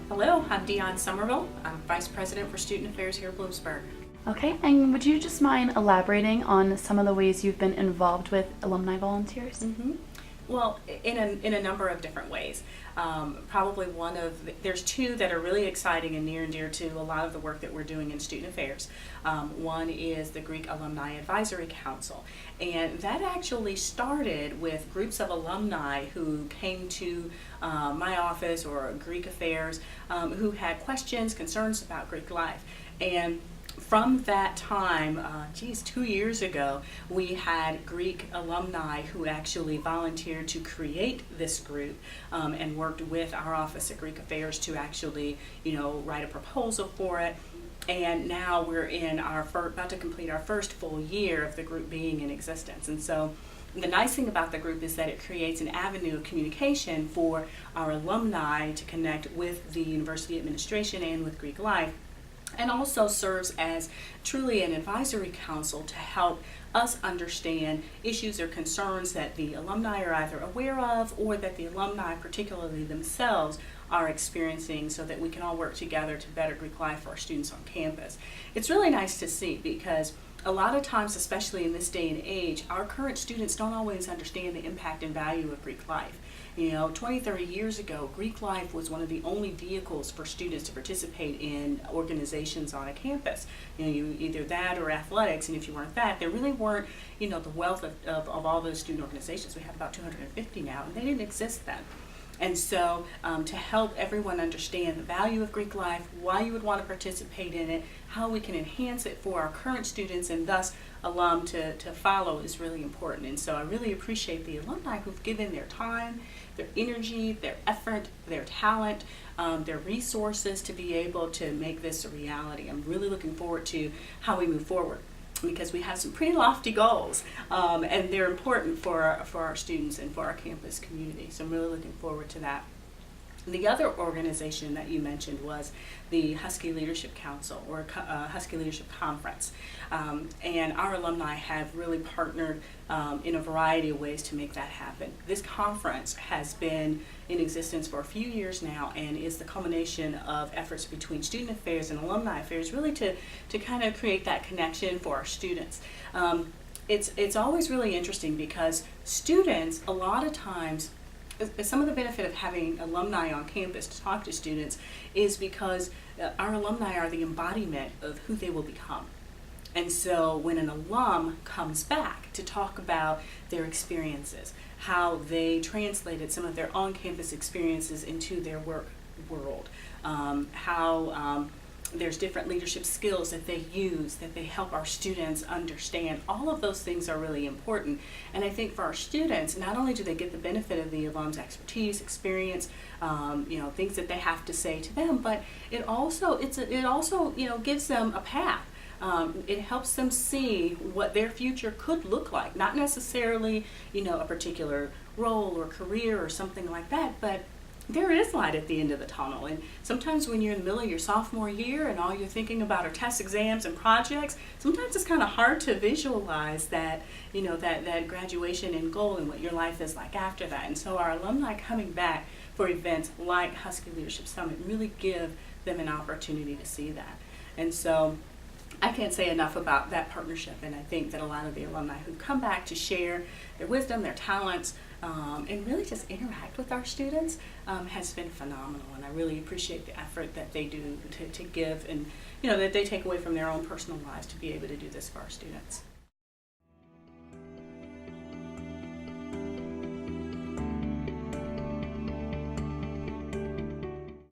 Hello, I'm Dion Somerville. I'm Vice President for Student Affairs here at Bloomsburg. Okay, and would you just mind elaborating on some of the ways you've been involved with alumni volunteers? Well, in a number of different ways. Probably there's two that are really exciting and near and dear to a lot of the work that we're doing in student affairs. One is the Greek Alumni Advisory Council, and that actually started with groups of alumni who came to my office or Greek Affairs who had questions, concerns about Greek life. And from that time, 2 years ago, we had Greek alumni who actually volunteered to create this group and worked with our office at Greek Affairs to actually, write a proposal for it. And now we're in about to complete our first full year of the group being in existence. And so the nice thing about the group is that it creates an avenue of communication for our alumni to connect with the university administration and with Greek life, and also serves as truly an advisory council to help us understand issues or concerns that the alumni are either aware of or that the alumni, particularly themselves, are experiencing, so that we can all work together to better Greek life for our students on campus. It's really nice to see, because a lot of times, especially in this day and age, our current students don't always understand the impact and value of Greek life. 20, 30 years ago, Greek life was one of the only vehicles for students to participate in organizations on a campus. Either that or athletics, and if you weren't that, there really weren't, the wealth of all those student organizations. We have about 250 now, and they didn't exist then. And so to help everyone understand the value of Greek life, why you would want to participate in it, how we can enhance it for our current students and thus alum to follow is really important. And so I really appreciate the alumni who've given their time, their energy, their effort, their talent, their resources to be able to make this a reality. I'm really looking forward to how we move forward, because we have some pretty lofty goals, and they're important for our students and for our campus community. So I'm really looking forward to that. The other organization that you mentioned was the Husky Leadership Council, or Husky Leadership Conference. And our alumni have really partnered in a variety of ways to make that happen. This conference has been in existence for a few years now and is the culmination of efforts between student affairs and alumni affairs, really to kind of create that connection for our students. It's always really interesting, because students, a lot of times, some of the benefit of having alumni on campus to talk to students is because our alumni are the embodiment of who they will become. And so when an alum comes back to talk about their experiences, how they translated some of their on-campus experiences into their work world, how there's different leadership skills that they use, that they help our students understand. All of those things are really important. And I think for our students, not only do they get the benefit of the alum's expertise, experience, things that they have to say to them, but it also gives them a path. It helps them see what their future could look like. Not necessarily, a particular role or career or something like that, but there is light at the end of the tunnel. And sometimes when you're in the middle of your sophomore year and all you're thinking about are test exams and projects, sometimes it's kind of hard to visualize that, that graduation and goal and what your life is like after that. And so our alumni coming back for events like Husky Leadership Summit really give them an opportunity to see that. And so I can't say enough about that partnership, and I think that a lot of the alumni who come back to share their wisdom, their talents, and really just interact with our students has been phenomenal. And I really appreciate the effort that they do to give, and that they take away from their own personal lives to be able to do this for our students.